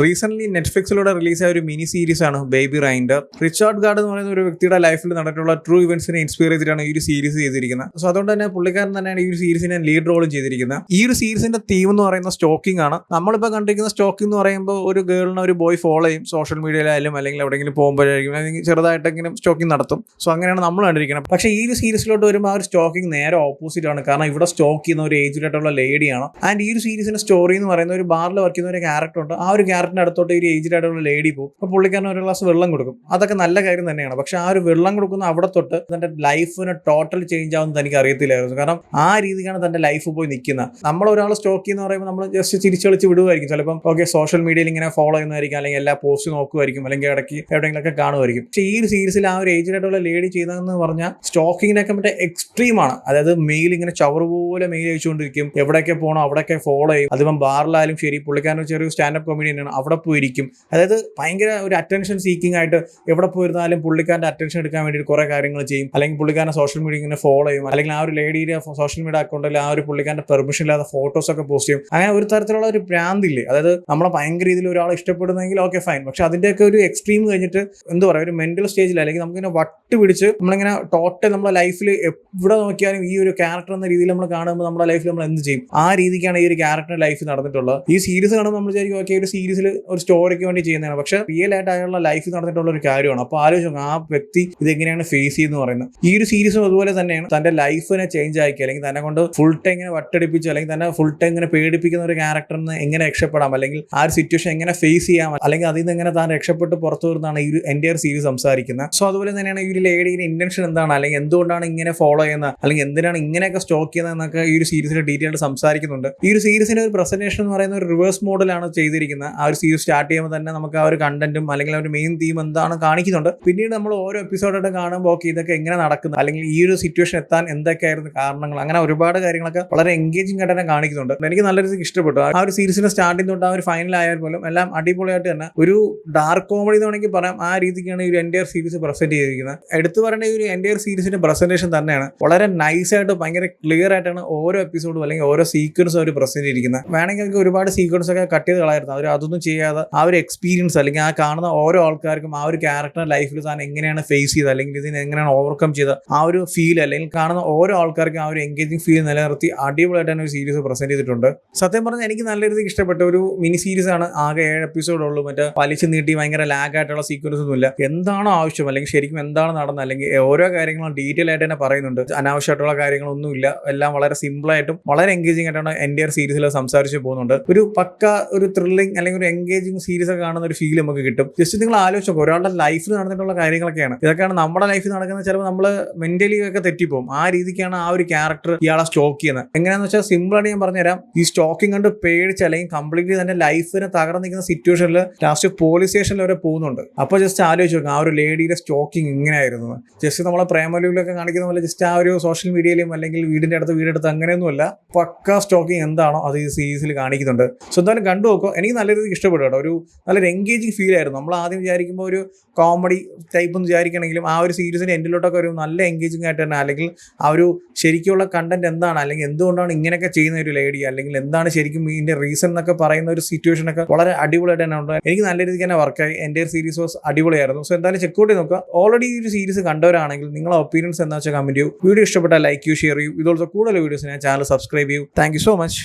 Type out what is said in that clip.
Recent നെറ്റ്ഫ്ലിക്സിലൂടെ റിലീസായ ഒരു mini series ആണ് ബേബി റൈൻഡർ. റിച്ചാർഡ് ഗാർഡ് എന്ന് പറയുന്ന ഒരു വ്യക്തിയുടെ ലൈഫിൽ നടന്നിട്ടുള്ള ട്രൂ ഇവന്റ്സിനെ ഇൻസ്പയർ ചെയ്തിട്ടാണ് ഈ ഒരു സീരീസ് ചെയ്തിരിക്കുന്നത്. സോ അതുകൊണ്ട് തന്നെ പുള്ളിക്കാരൻ തന്നെയാണ് ഈ ഒരു സീരീസിനെ ലീഡ് റോളും ചെയ്തിരിക്കുന്നത്. ഈ ഒരു സീരീസിന്റെ തീം എന്ന് പറയുന്ന സ്റ്റോക്കിംഗ് ആണ്. നമ്മളിപ്പോൾ കണ്ടിരിക്കുന്ന സ്റ്റോക്കിംഗ് എന്ന് പറയുമ്പോൾ ഒരു ഗേളിനെ ഒരു ബോയ് ഫോളോ ചെയ്യും, സോഷ്യൽ മീഡിയയിലായാലും അല്ലെങ്കിൽ എവിടെയെങ്കിലും പോകുമ്പോഴായിരിക്കും അല്ലെങ്കിൽ ചെറുതായിട്ടെങ്കിലും സ്റ്റോക്കിംഗ് നടത്തും. സോ അങ്ങനെയാണ് നമ്മൾ കണ്ടിരിക്കുന്നത്. പക്ഷേ ഈ ഒരു സീരീസിലോട്ട് വരുമ്പോൾ ആ ഒരു സ്റ്റോക്കിംഗ് നേരെ ഓപ്പോസിറ്റ് ആണ്. കാരണം ഇവിടെ സ്റ്റോക്ക് ചെയ്യുന്ന ഒരു ഏജ്ഡായിട്ടുള്ള ലേഡിയാണ്. ആൻഡ് ഈ ഒരു സീരീസിന്റെ സ്റ്റോറി എന്ന് പറയുന്ന ഒരു ബാറിൽ വർക്ക് ചെയ്യുന്ന ഒരു ക്യാരക്ടർ ഉണ്ട്. ആ ഒരു ക്യാരക്ടറിന്റെ അടുത്തോട്ട് ഒരു ഏജ്ഡായിട്ടുള്ള ലേഡി പോകും. അപ്പോൾ പുള്ളിക്കാരൻ ഒരു ഗ്ലാസ് വെള്ളം കൊടുക്കും. അതൊക്കെ നല്ല കാര്യം തന്നെയാണ്. പക്ഷെ ആ ഒരു വെള്ളം കൊടുക്കുന്ന അവിടെ തൊട്ട് തന്റെ ലൈഫിന് ടോട്ടൽ ചേഞ്ച് ആവുന്നത് എനിക്ക് അറിയത്തില്ലായിരുന്നു. കാരണം ആ രീതിക്കാണ് തന്റെ ലൈഫ് പോയി നിൽക്കുന്നത്. നമ്മൾ ഒരാൾ സ്റ്റോക്ക് ചെയ്യുന്ന പറയുമ്പോൾ നമ്മൾ ജസ്റ്റ് ചിരിച്ചളിച്ച് വിടുമായിരിക്കും. ചിലപ്പം ഓക്കെ സോഷ്യൽ മീഡിയയിൽ ഇങ്ങനെ ഫോളോ ചെയ്യുന്നതായിരിക്കും, അല്ലെങ്കിൽ എല്ലാ പോസ്റ്റ് നോക്കുമായിരിക്കും, അല്ലെങ്കിൽ ഇടയ്ക്ക് എവിടെയെങ്കിലൊക്കെ കാണുമായിരിക്കും. പക്ഷേ ഈ ഒരു സീരീസിൽ ആ ഒരു ഏജ്ഡായിട്ടുള്ള ലേഡി ചെയ്തതെന്ന് പറഞ്ഞാൽ സ്റ്റോക്കിങ്ങിനൊക്കെ മറ്റേ എക്സ്ട്രീമാണ്. അതായത് മെയിൽ ഇങ്ങനെ ചവറ് പോലെ മെയിൽ അയച്ചുകൊണ്ടിരിക്കും. എവിടെയൊക്കെ പോകണോ അവിടെയൊക്കെ ഫോളോ ചെയ്യും. അതിപ്പം ബാറിലായാലും ശരി, പുള്ളിക്കാരൻ ചെറിയൊരു സ്റ്റാൻഡപ്പ് കോമഡിയാണ്, അവിടെ പോയിരിക്കും. അതായത് ഭയങ്കര ഒരു അറ്റൻഷൻ സീക്കിംഗ് ആയിട്ട് എവിടെ പോയിരുന്നാലും പുള്ളിക്കാരൻ്റെ അറ്റൻഷൻ എടുക്കാൻ വേണ്ടി കുറേ കാര്യങ്ങൾ ചെയ്യും. അല്ലെങ്കിൽ പുള്ളിക്കാരനെ സോഷ്യൽ മീഡിയ ഇങ്ങനെ ഫോളോ ചെയ്യും. അല്ലെങ്കിൽ ആ ഒരു ലേഡിയുടെ സോഷ്യൽ മീഡിയ അക്കൗണ്ടിൽ ആ ഒരു പുള്ളിക്കാരൻ്റെ പെർമിഷൻ ഇല്ലാതെ ഫോട്ടോസ് ഒക്കെ പോസ്റ്റ് ചെയ്യും. അങ്ങനെ ഒരു തരത്തിലുള്ള ഒരു ഭ്രാന്തില്ലേ. അതായത് നമ്മളെ ഭയങ്കര രീതിയിൽ ഒരാളെ ഇഷ്ടപ്പെടുന്നെങ്കിൽ ഓക്കെ ഫൈൻ. പക്ഷെ അതിൻ്റെയൊക്കെ ഒരു എക്സ്ട്രീം കഴിഞ്ഞിട്ട് എന്താ പറയുക, ഒരു മെന്റൽ സ്റ്റേജിൽ അല്ലെങ്കിൽ നമുക്കിങ്ങനെ വട്ട് പിടിച്ച് നമ്മളിങ്ങനെ ടോട്ടൽ നമ്മുടെ ലൈഫിൽ എവിടെ നോക്കിയാലും ഈ ഒരു ക്യാരക്ടർ എന്ന രീതിയിൽ നമ്മൾ കാണുമ്പോൾ നമ്മുടെ ലൈഫിൽ നമ്മൾ എന്ത് ചെയ്യും, ആ രീതിക്കാണ് ഈ ഒരു ക്യാരക്ടറിന്റെ ലൈഫ് നടന്നിട്ടുള്ളത്. ഈ സീരീസ് കാണുമ്പോൾ നമ്മൾ വിചാരിക്കും ഓക്കെ ഒരു സീരീസിൽ ഒരു സ്റ്റോറിക്ക് വേണ്ടി ചെയ്യുന്നതാണ്. പക്ഷെ റിയൽ ആയിട്ട് അയാളുടെ ലൈഫിൽ നടന്നിട്ടുള്ള ഒരു കാര്യമാണ്. അപ്പോൾ ആലോചിച്ചു ആ വ്യക്തി ഇതെങ്ങനെയാണ് ഫേസ് ചെയ്യുന്നത് പറയുന്നത്. ഈ ഒരു സീരീസും അതുപോലെ തന്നെയാണ്. തന്റെ ലൈഫിനെ ചേഞ്ച് ആക്കി അല്ലെങ്കിൽ തന്നെ കൊണ്ട് ഫുൾ ടൈം ഇങ്ങനെ വട്ടടിപ്പിച്ച് അല്ലെങ്കിൽ തന്നെ ഫുൾ ടൈം ഇങ്ങനെ പേടിപ്പിക്കുന്ന ഒരു ക്യാരക്ടറിന് എങ്ങനെ രക്ഷപ്പെടാം, അല്ലെങ്കിൽ ആ ഒരു സിറ്റുവേഷൻ എങ്ങനെ ഫേസ് ചെയ്യാം, അല്ലെങ്കിൽ അതിൽ നിന്ന് എങ്ങനെ താൻ രക്ഷപ്പെട്ട് പുറത്തു വരുന്നതാണ് ഈ ഒരു എൻ്റയർ സീരീസ് സംസാരിക്കുന്നത്. സോ അതുപോലെ തന്നെയാണ് ഈ ഒരു ലേഡിയുടെ ഇന്റൻഷൻ എന്താണ്, അല്ലെങ്കിൽ എന്തുകൊണ്ടാണ് ഇങ്ങനെ ഫോളോ ചെയ്യുന്നത്, അല്ലെങ്കിൽ എന്തിനാണ് ഇങ്ങനെയൊക്കെ സ്റ്റോക്ക് ചെയ്യുന്നത് എന്നൊക്കെ ഈ ഒരു സീരീസിൽ ഡീറ്റെയിൽ ആയിട്ട് സംസാരിക്കുന്നുണ്ട്. ഈ ഒരു സീരീസിന്റെ ഒരു പ്രസന്റേഷൻ എന്ന് പറയുന്ന ഒരു റിവേഴ്സ് മോഡലാണ് ചെയ്തിരിക്കുന്നത്. ആ ഒരു സീരീസ് സ്റ്റാർട്ട് ചെയ്യുമ്പോൾ തന്നെ നമുക്ക് ആ ഒരു കണ്ടന്റും അല്ലെങ്കിൽ ഒരു മെയിൻ തീം എന്താണ് കാണിക്കുന്നുണ്ട്. പിന്നീട് നമ്മൾ ഓരോ എപ്പിസോഡായിട്ട് കാണുമ്പോൾ ഓക്കെ ഇതൊക്കെ എങ്ങനെ നടക്കുന്നു, അല്ലെങ്കിൽ ഈ ഒരു സിറ്റുവേഷൻ എത്താൻ എന്തൊക്കെയായിരുന്നു കാരണങ്ങൾ, അങ്ങനെ ഒരുപാട് കാര്യങ്ങളൊക്കെ വളരെ എൻഗേജിംഗ് ആയിട്ട് തന്നെ കാണിക്കുന്നുണ്ട്. എനിക്ക് നല്ല രീതിക്ക് ഇഷ്ടപ്പെട്ടു ആ ഒരു സീരീസിന്റെ സ്റ്റാർട്ടിംഗ് തൊട്ട് ആ ഒരു ഫൈനൽ ആയാൽ പോലും എല്ലാം അടിപൊളിയായിട്ട് തന്നെ ഒരു ഡാർക്ക് കോമഡി എന്ന് വേണമെങ്കിൽ പറയാം. ആ രീതിക്കാണ് ഈ ഒരു എൻ്റയർ സീരീസ് പ്രസന്റ് ചെയ്തിരിക്കുന്നത്. എടുത്തു പറയേണ്ട ഈ ഒരു എൻ്റയർ സീരീസിന്റെ പ്രസന്റേഷൻ തന്നെയാണ് വളരെ നൈസായിട്ട് ഭയങ്കര ക്ലിയർ ആയിട്ടാണ് ഓരോ എപ്പിസോഡും അല്ലെങ്കിൽ ഓരോ സീക്വൻസും അവർ പ്രസന്റ് ചെയ്തിരിക്കുന്നത്. വേണമെങ്കിൽ അവർക്ക് ഒരുപാട് സീക്വൻസ് ഒക്കെ കട്ട് ചെയ്ത് കളയായിരുന്നു. അവർ അതൊന്നും ചെയ്യാതെ ആ ഒരു എക്സ്പീരിയൻസ് അല്ലെങ്കിൽ ആ കാണുന്ന ഓരോ ആൾക്കാർക്കും ആ ഒരു ക്യാരക്ടർ ലൈഫിൽ താൻ എങ്ങനെയാണ് ഫേസ് ചെയ്തത്, അല്ലെങ്കിൽ ഇതിനെ എങ്ങനെയാണ് ഓവർകം ചെയ്തത്, ആ ഒരു ഫീൽ അല്ലെങ്കിൽ കാണുന്ന ഓരോ ആൾക്കാർക്കും ആ ഒരു എൻഗേജിംഗ് ഫീൽ നിലനിർത്തി അടിപൊളിയായിട്ട് തന്നെ ഒരു സീരീസ് പ്രസന്റ് ചെയ്തിട്ടുണ്ട്. സത്യം പറഞ്ഞാൽ എനിക്ക് നല്ല രീതിക്ക് ഇഷ്ടപ്പെട്ട ഒരു മിനി സീരീസ് ആണ്. ആകെ 7 എപ്പിസോഡുള്ളൂ. മറ്റേ വലിച്ചു നീട്ടി ഭയങ്കര ലാഗ് ആയിട്ടുള്ള സീക്വൻസ് ഒന്നുമില്ല. എന്താണോ ആവശ്യം അല്ലെങ്കിൽ ശരിക്കും എന്താണ് നടന്നത്, അല്ലെങ്കിൽ ഓരോ കാര്യങ്ങളും ഡീറ്റെയിൽ ആയിട്ട് തന്നെ പറയുന്നുണ്ട്. അനാവശ്യമായിട്ടുള്ള കാര്യങ്ങളൊന്നുമില്ല. എല്ലാം വളരെ സിമ്പിൾ ആയിട്ടും വളരെ എൻഗേജിംഗ് ആയിട്ടാണ് എൻ്റയർ സീരീസിൽ സംസാരിച്ച് പോകുന്നുണ്ട്. ഒരു പക്ക ഒരു ത്രില്ലിംഗ് അല്ലെങ്കിൽ ഒരു എൻഗേജിംഗ് സീരീസ് ഒക്കെ കാണുന്ന ഒരു ഫീൽ നമുക്ക് കിട്ടും. ജസ്റ്റ് നിങ്ങൾ ആലോചിച്ചോ, ഒരാളുടെ ലൈഫിൽ നടന്നിട്ടുള്ള കാര്യങ്ങളൊക്കെയാണ് ഇതൊക്കെയാണ് നമ്മുടെ ലൈഫിൽ നടക്കുന്നത്. ചിലപ്പോൾ നമ്മൾ മെന്റലി ഒക്കെ തെറ്റിപ്പോകും. ആ രീതിക്കാണ് ആ ഒരു ക്യാരക്ടർ ഇയാളെ സ്റ്റോക്ക് ചെയ്യുന്നത്. എങ്ങനെയാണെന്ന് വെച്ചാൽ സിമ്പിൾ ആയിട്ട് ഞാൻ പറഞ്ഞുതരാം. ഈ സ്റ്റോക്കിംഗ് കൊണ്ട് പേടിച്ച് അല്ലെങ്കിൽ കംപ്ലീറ്റ്ലി തന്റെ ലൈഫിനെ തകർന്നു നിൽക്കുന്ന സിറ്റുവേഷനിൽ ലാസ്റ്റ് പോലീസ് സ്റ്റേഷനിൽ വരെ പോകുന്നുണ്ട്. അപ്പോൾ ജസ്റ്റ് ആലോചിച്ച് നോക്കാം ആ ഒരു ലേഡിയുടെ സ്റ്റോക്കിംഗ് ഇങ്ങനെയായിരുന്നു. ജസ്റ്റ് നമ്മളെ പ്രേമലൂലൊക്കെ കാണിക്കുന്ന പോലെ ജസ്റ്റ് ആ ഒരു സോഷ്യൽ മീഡിയയിലും അല്ലെങ്കിൽ വീടെടുത്ത് അങ്ങനെയൊന്നുമല്ല. പക്ക സ്റ്റോക്കിംഗ് എന്താണോ അത് ഈ സീരീസിൽ കാണിക്കുന്നുണ്ട്. സോ എന്തായാലും കണ്ടു നോക്കുക. എനിക്ക് നല്ല രീതിക്ക് ഇഷ്ടപ്പെട്ടു കേട്ടോ. ഒരു നല്ലൊരു എൻഗേജിങ് ഫീൽ ആയിരുന്നു. നമ്മൾ ആദ്യം വിചാരിക്കുമ്പോൾ ഒരു കോമഡി ടൈപ്പ് എന്ന് വിചാരിക്കണമെങ്കിലും ആ ഒരു സീരീസിൻ്റെ എൻഡിലോട്ടൊക്കെ ഒരു നല്ല എൻഗേജിങ് ആയിട്ട് തന്നെ, അല്ലെങ്കിൽ ആ ഒരു ശരിക്കുള്ള കണ്ടന്റ് എന്താണ്, അല്ലെങ്കിൽ എന്തുകൊണ്ടാണ് ഇങ്ങനെയൊക്കെ ചെയ്യുന്ന ഒരു ലേഡി, അല്ലെങ്കിൽ എന്താണ് ശരിക്കും ഇതിന്റെ റീസൺ എന്നൊക്കെ പറയുന്ന ഒരു സിറ്റുവേഷനൊക്കെ വളരെ അടിപൊളിയായിട്ട് തന്നെ ഉണ്ട്. എനിക്ക് നല്ല രീതിക്ക് തന്നെ വർക്കായി. എൻ്റെ സീരീസ് വാസ് അടിപൊളിയായിരുന്നു. സോ എന്തായാലും ചെക്ക് ഔട്ട് ചെയ്ത് നോക്കുക. ഓൾറെഡി ഈ ഒരു സീരീസ് കണ്ടവരാണെങ്കിൽ നിങ്ങളുടെ ഒപ്പീനിയൻസ് എന്താ വെച്ചാൽ കമന്റ് ചെയ്യൂ. വീഡിയോ ഇഷ്ടപ്പെട്ടാൽ ലൈക്ക് ചെയ്യൂ, ഷെയർ ചെയ്യൂ. ഇതുപോലത്തെ കൂടുതൽ വീഡിയോസ് ഞാൻ ചാനൽ സബ്സ്ക്രൈബ് ചെയ്യൂ. Thank you so much.